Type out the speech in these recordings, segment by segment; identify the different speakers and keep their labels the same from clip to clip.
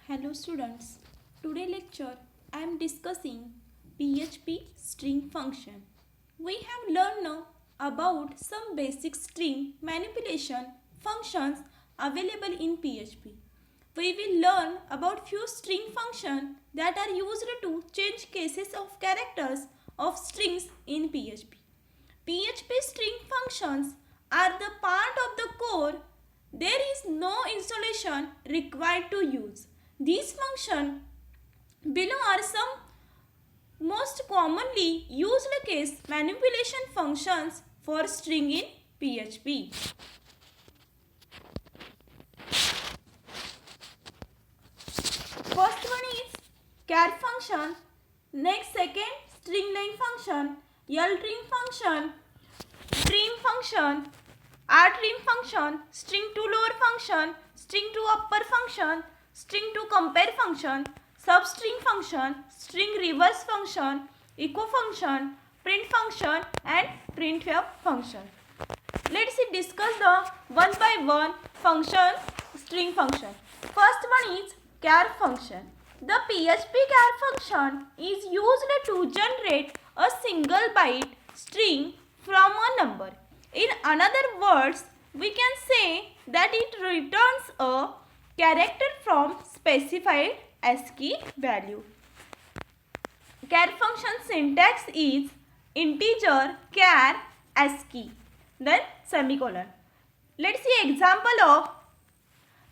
Speaker 1: Hello students. Today lecture I am discussing PHP string function. We have learned now about some basic string manipulation functions available in PHP. We will learn about few string functions that are used to change cases of characters of strings in PHP. PHP string functions are the part of the core. There is no installation required to use. These functions below are some most commonly used case manipulation functions for string in PHP. First one is char function. Next second string length function, ltrim function, trim function, rtrim function, string to lower function, string to upper function, string to compare function, substring function, string reverse function, echo function, print function and printf function. Let's discuss the one by one function, string function. First one is char function. The PHP char function is used to generate a single byte string from a number. In another words, we can say that it returns a character from specified ASCII value. Char function syntax is integer char ASCII then semicolon. Let's see example of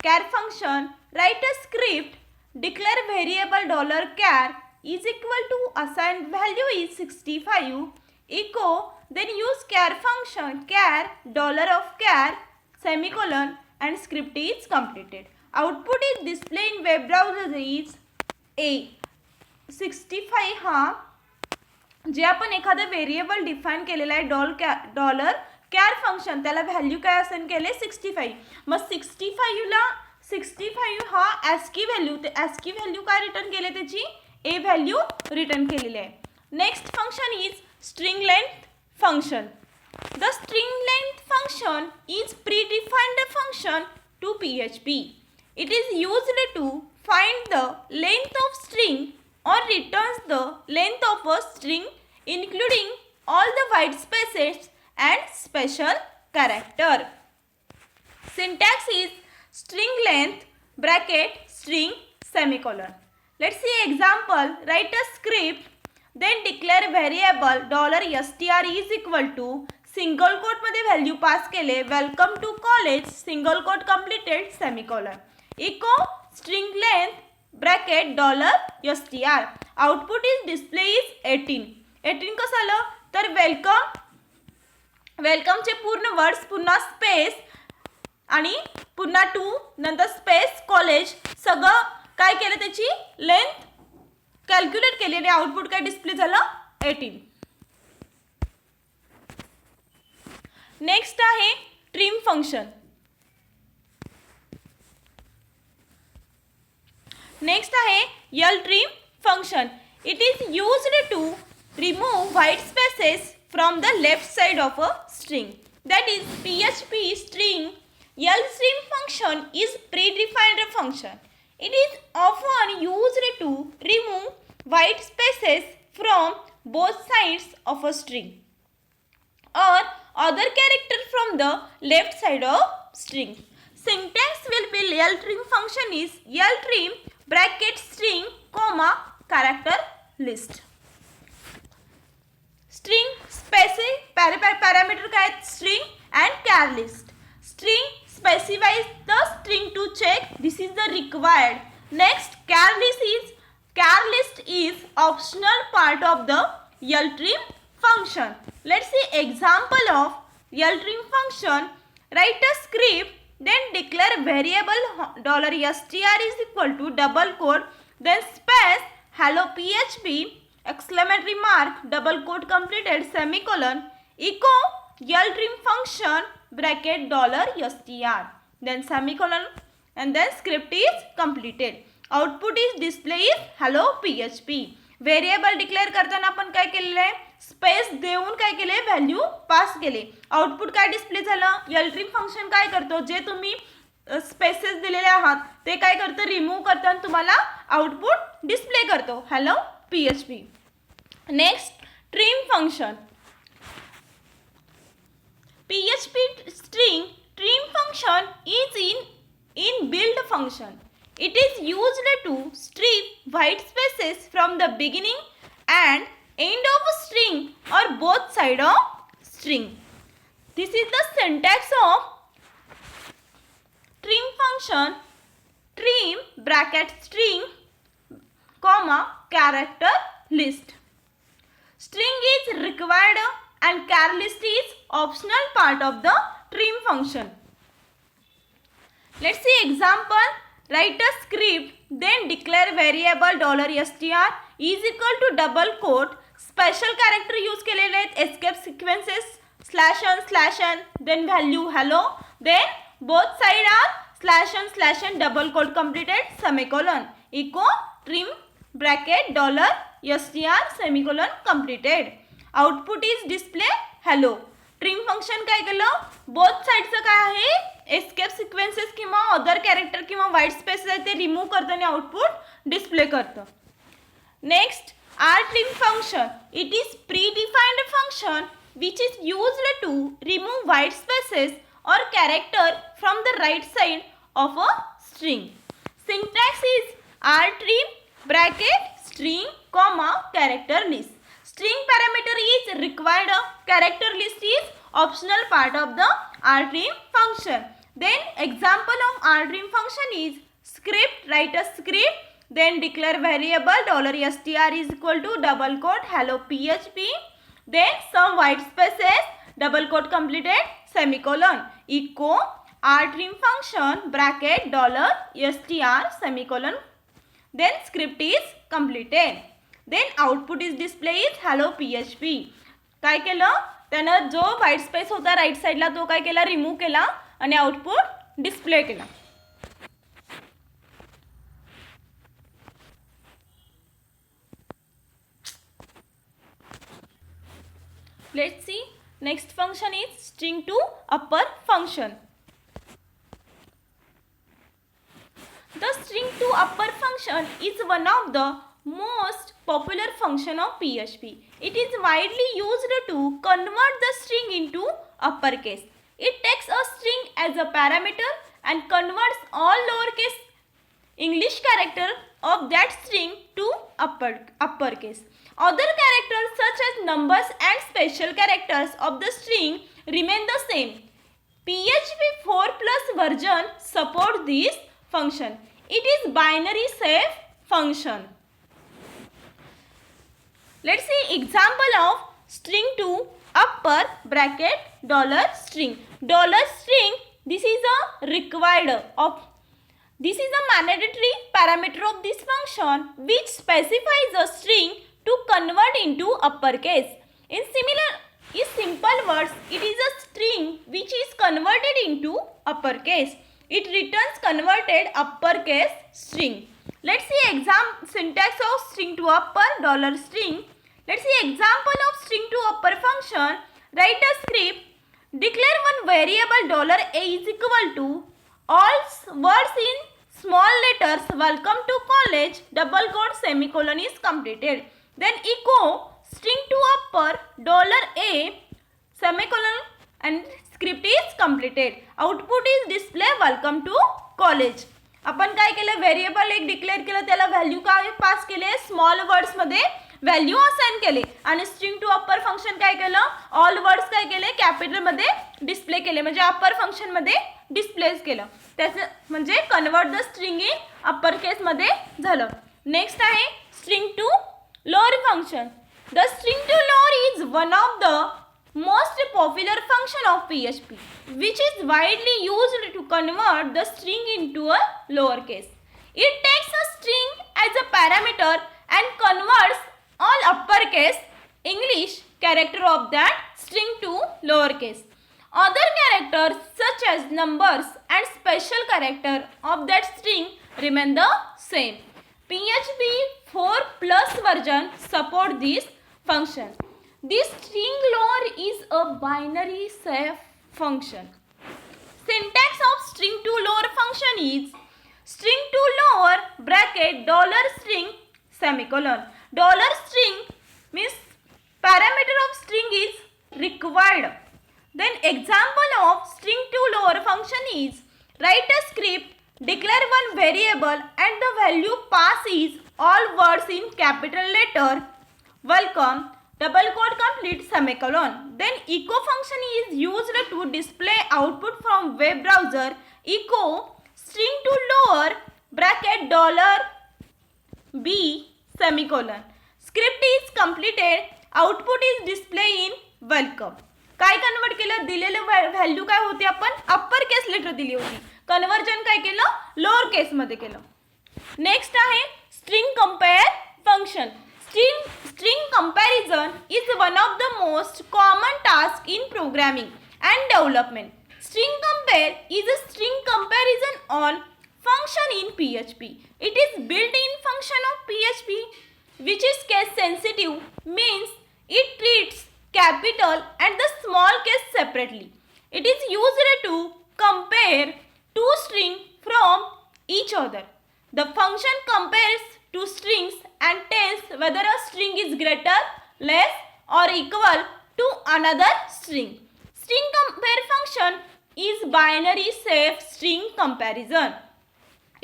Speaker 1: char function. Write a script, declare variable $char is equal to assigned value is 65, echo, then use char function char $of char semicolon and script is completed. Output is displayed in web browser is A. 65 हा जे आपण एखादा variable define केलेला आहे $char function त्याला value काय असेल केले 65. मग 65 हा ASCII व्हॅल्यू ते ASCII व्हॅल्यू काय रिटर्न केले त्याची ए व्हॅल्यू रिटर्न केलेली आहे. Next function is string length function. The string length function is predefined function to PHP. It is used to find the length of string or returns the length of a string including all the white spaces and special character. Syntax is string length bracket string semicolon. Let's see example. Write a script, then declare variable $str is equal to single quote मध्ये value pass केले welcome to college single quote completed semicolon echo string length bracket $str. Output is display is 18 कसं आलं तर वेलकमचे पूर्ण words पुन्हा space आणि पुन्हा to नंतर स्पेस कॉलेज सगळं काय केलं त्याची लेंथ कॅल्क्युलेट केली आणि आउटपुट काय डिस्प्ले झालं 18. नेक्स्ट आहे ट्रिम फंक्शन. नेक्स्ट आहे ltrim function. It is used to remove white spaces from the left side of a string. That is PHP string ltrim function is predefined function. It is often used to remove white spaces from both sides of a string or other character from the left side of string. Syntax will be ltrim function is ltrim bracket string comma character list. String specific parameter काय string and char list. String specifies the string to check this is the required. Next char list is optional part of the ltrim function. Let's see example of ltrim function. Write a script, then declare variable $str is equal to double quote, then space hello PHP exclamatory mark double quote completed semicolon echo ltrim function bracket $str then semicolon and then script is completed. Output is display is hello PHP. Variable declare करताना आपण काय केलेलं आहे space देऊन काय केले value pass केले. Output काय डिस्प्ले झालं ltrim फंक्शन काय करतो जे तुम्ही स्पेसेस दिलेले आहात ते काय करतं, रिमूव्ह करतं आणि तुम्हाला आउटपुट डिस्प्ले करतो. Hello PHP. Next trim function. PHP string trim function is in-built function. It is used to strip white spaces from the beginning and end of a string or both sides of string. This is the syntax of trim function. Trim bracket string comma character list. String is required and char list is optional part of the trim function. Let's see example. Write a script, then declare variable $str is equal to double quote. Special character use केलेले आहेत, escape sequences /n then value hello, then both side are /n double quote completed semicolon echo trim bracket $str semicolon completed. Output is display hello. Trim function काय केलं, both साईडचं काय आहे, escape sequences किंवा other character किंवा white space आहे ते remove करतं आणि आउटपुट डिस्प्ले करतं. Next R trim function. It is predefined function which is used to remove white spaces और character from the right side of a string. Syntax is R trim bracket string comma character list. String parameter is required, character list is optional part of the rtrim function. Then example of rtrim function is script. Write a script, then declare variable $str is equal to double quote hello PHP, then some white spaces double quote completed semicolon echo rtrim function bracket $str semicolon, then script is completed. Then output is display is hello PHP. काय केलं त्यानं, जो white space होता right साईडला तो काय केला, remove केला आणि आउटपुट डिस्प्ले केला. Let's see next function is string to upper function. The string to upper function is one of the most popular function of PHP. It is widely used to convert the string into uppercase. It takes a string as a parameter and converts all lowercase English character of that string to uppercase. Other characters such as numbers and special characters of the string remain the same. PHP 4+ version supports this function. It is binary safe function. Let's see example of string to upper bracket $string. $string, this is a required of, this is a mandatory parameter of this function which specifies a string to convert into uppercase. In simple words, it is a string which is converted into uppercase. It returns converted uppercase string. Let's see syntax of string to upper $string. Let's see example of string to upper function. Write a script. Declare one variable $a is equal to all words in small letters welcome to college double quote semicolon is completed. Then echo string to upper $a semicolon and script is completed. Output is display welcome to college. आपण काय केलं, variable एक declare केलं, त्याला value काय पास केले, small words मध्ये value assign केले आणि स्ट्रिंग टू अप्पर फंक्शन काय केलं, ऑल वर्ड्स काय केले, कॅपिटल मध्ये डिस्प्ले केले, म्हणजे अप्पर फंक्शन मध्ये डिस्प्लेस केलं. त्याचं म्हणजे convert the string in upper case मध्ये झालं. नेक्स्ट आहे string to lower function. The string to lower is one of the most popular function of PHP which is widely used to convert the string into a lowercase. It takes a string as a parameter and converts all uppercase English character of that string to lowercase. Other characters such as numbers and special character of that string remain the same. PHP 4+ version support this function. This string lower is a binary safe function. Syntax of string to lower function is string to lower bracket dollar string semicolon. Dollar string means parameter of string is required. Then example of string to lower function is write a script, declare one variable and the value pass is all words in capital letter, welcome, double quote complete semicolon. Then echo function is used to display output from web browser. Echo string to lower bracket dollar b semicolon. Script is completed, output is displayed in welcome. काय convert केलं, दिलेलं value काय होती, आपण upper case letter दिली होती, conversion काय केलं, लोअर केस मध्ये केलं. नेक्स्ट आहे string compare function. String comparison is one of the most common task in programming and development. String compare is a string comparison on function in PHP. It is built-in function of PHP which is case sensitive, means it treats capital and the small case separately. It is used to compare two strings from each other. The function compares two strings and tells whether a string is greater, less or equal to another string. String compare function is binary safe string comparison.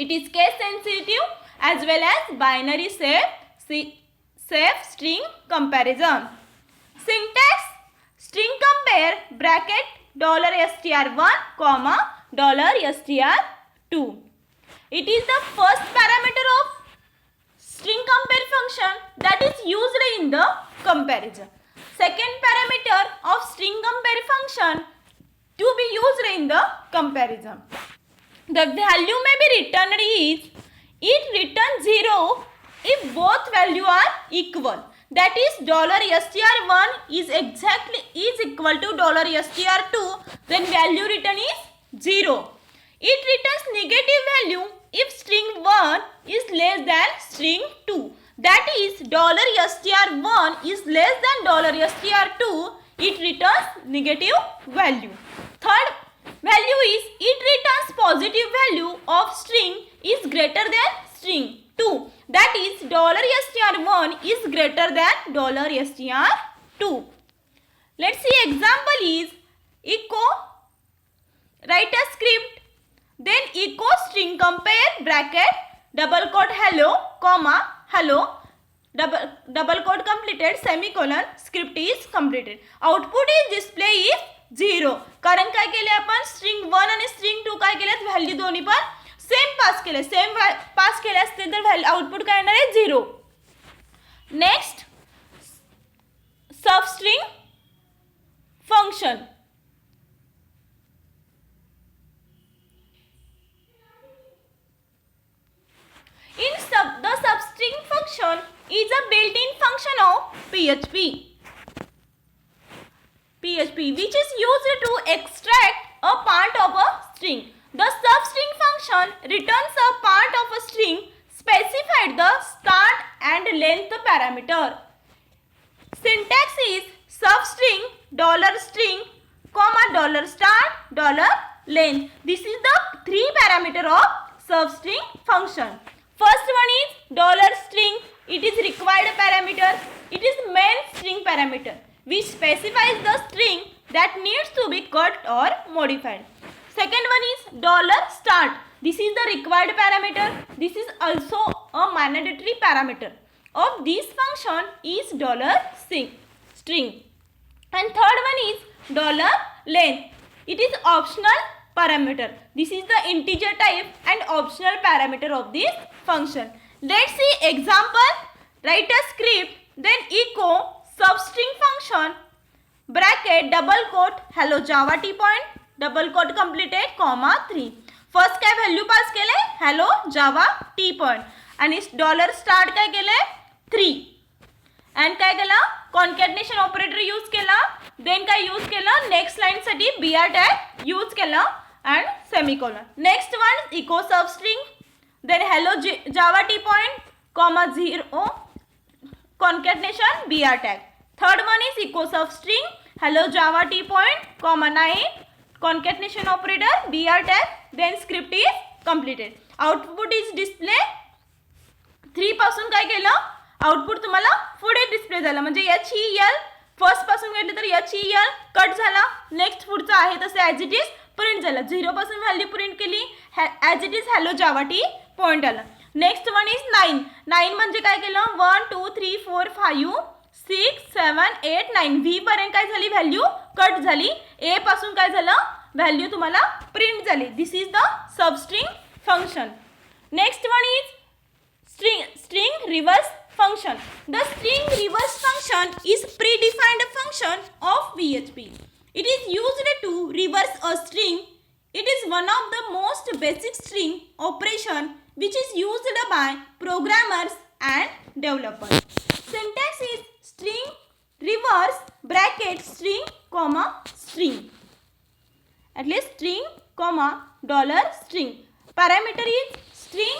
Speaker 1: It is case sensitive as well as binary safe string comparison. Syntax string compare bracket $str1 comma $str2. It is the first parameter of string compare function that is used in the comparison. Second parameter of string compare function to be used in the comparison. The value may be returned is it returns 0 if both value are equal. That is $str1 is equal to $str2, then value return is 0. It returns negative value if string 1 is less than string 2. That is $str1 is less than $str2, it returns negative value. Third value is it returns positive value of string is greater than string 2. That is $str1 is greater than $str2. Let's see example is echo, write a script, then echo string compare bracket double quote hello comma hello double quote completed semicolon. Script is completed. Output is display is 0. कारण काय केले आपण string 1 आणि string 2 काय केलेत, value दोन्ही पण same पास केले. सेम पास केले असते तर आउटपुट काय येणार आहे 0. Next substring function. The substring function is a built-in function of PHP which is used to extract a part of a string. The substring function returns a part of a string specified the start and length parameter. Syntax is substring $string comma $start $length. This is the three parameter of substring function. First one is $string. It is required parameter. It is main string parameter which specifies the string that needs to be cut or modified. Second one is $start. This is the required parameter. This is also a mandatory parameter of this function is $string. And third one is $length. It is optional parameter. This is the integer type and optional parameter of this function. Let's see example. Write a script, then echo substring function bracket double quote hello java t point double quote completed comma 3. First काय value pass केले hello java t point आणि $start काय केले 3 and काय केला concatenation operator use केला. Then काय use केला नेक्स्ट लाईन साठी br टॅग यूज केला and semicolon. Next one echo substring, then hello java t point comma 0 concatenation br tag. Third one is echo substring hello java t point comma 9 concatenation operator br tag then script is completed. Output is display. 3 पासून काय केलं, output तुम्हाला पुढे display झालं, म्हणजे HEL first पासून घेतलं तर HEL कट झाला. नेक्स्ट पुढचं आहे तसे ॲज इट इज प्रिंट झालं. 0 पासून व्हॅल्यू प्रिंट केली, as it is hello Java T point आला. Next one is 9. 9 म्हणजे काय केलं, 1 2 3 4 5 6 7 8 9 व्ही पर्यंत काय झाली व्हॅल्यू कट झाली. ए पासून काय झालं व्हॅल्यू तुम्हाला प्रिंट झाली. This is the substring function. Next one is string reverse function. The string reverse function is predefined function of PHP. It is used to reverse a string. It is one of the most basic string operation which is used by programmers and developers. Syntax is string reverse bracket string comma string. At least string comma dollar string. Parameter is string.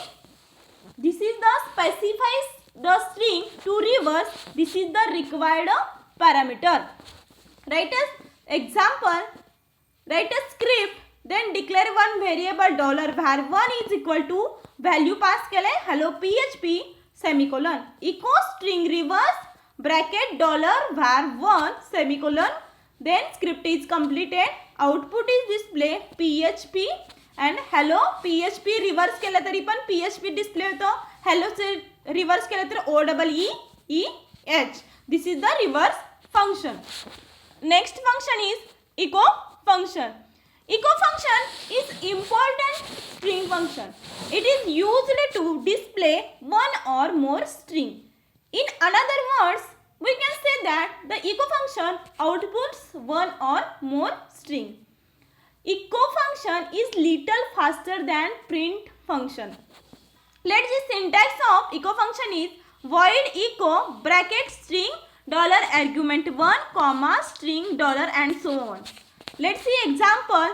Speaker 1: This is the specifies the string to reverse. This is the required parameter. Write as example. Write a script. Then declare one variable $var1 is equal to value pass केले hello PHP semicolon echo string reverse bracket $var1 semicolon. Then script is completed. Output is display PHP. and hello PHP reverse केलं तरी पण PHP display होतं. hello चे reverse केलं तर OEEH. This is the reverse function. Next function is echo function. Echo function is important string function. It is used to display one or more string. In another words, we can say that the echo function outputs one or more string. Echo function is little faster than print function. Let's see syntax of echo function is void echo bracket string $argument1 comma string and so on. Let's see example.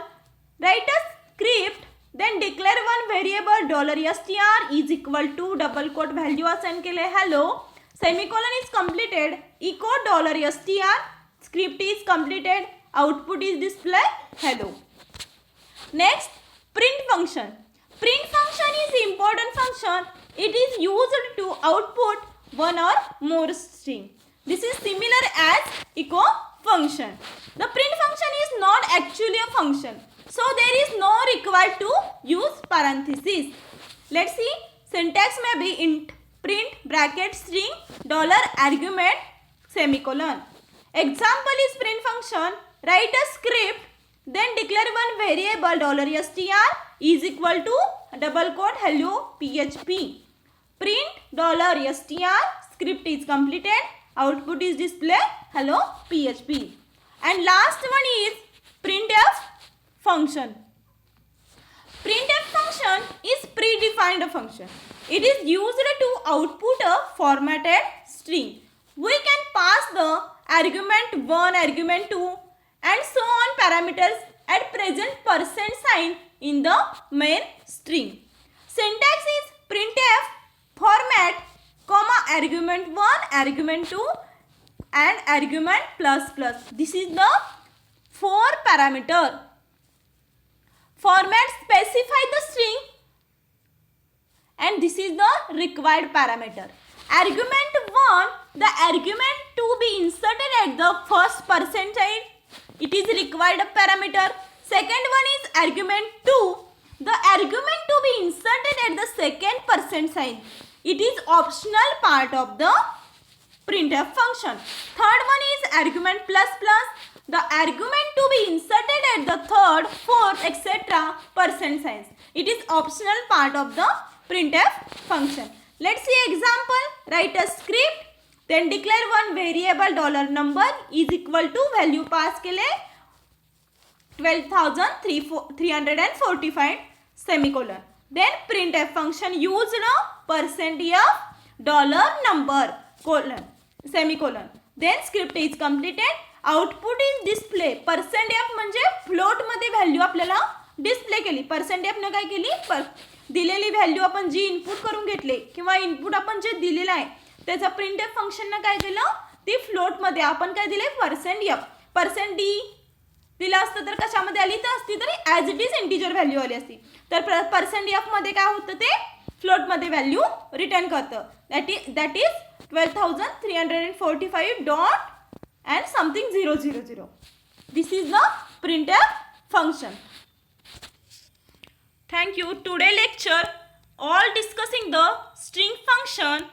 Speaker 1: Write a script, then declare one variable $str is equal to double quote value assign केले hello semicolon is completed echo $str script is completed output is display hello. Next, print function. Print function is important function. It is used to output one or more string. This is similar as echo function. The print function is not actually a function, so there is no required to use parenthesis. Let's see. Syntax may be int print bracket string $argument semicolon. Example is print function. Write a script. Then declare one variable $str is equal to double quote hello PHP. Print $str script is completed. Output is display hello PHP. And last one is printf function. Printf function is predefined function. It is used to output a formatted string. We can pass the argument1, argument2 and so on parameters at present %sign in the main string. Syntax is printf format comma argument1, argument2 and argument plus. This is the 4 parameter. Format specify the string and this is the required parameter. Argument1, the argument to be inserted at the first %sign. It is required parameter. Second one is argument2. The argument to be inserted at the second %sign. It is optional part of the printf function. Third one is argument plus. The argument to be inserted at the third, fourth, etc. %signs. It is optional part of the printf function. Let's see example. Write a script. Then declare one variable $number is equal to value pass केले 12,345 semicolon. Then printf function used $number colon semicolon. Then script is completed. Output is display. %f म्हणजे float मध्ये value आपल्याला display केली. %f ने काय केली दिलेली value आपण जी इनपुट करून घेतले किंवा इनपुट आपण जे दिलेलं आहे त्याचा printf फंक्शनने काय केलं ती फ्लोट मध्ये आपण काय दिले %f %d दिलं असतं तर कशामध्ये आली तर असती तरी as it is integer value आली असती. तर पर्सेंट एफमध्ये काय होतं ते फ्लोटमध्ये व्हॅल्यू रिटर्न करतं. That is 12,345 dot and something 000. This is the printf function. Thank you. Today lecture all discussing the string function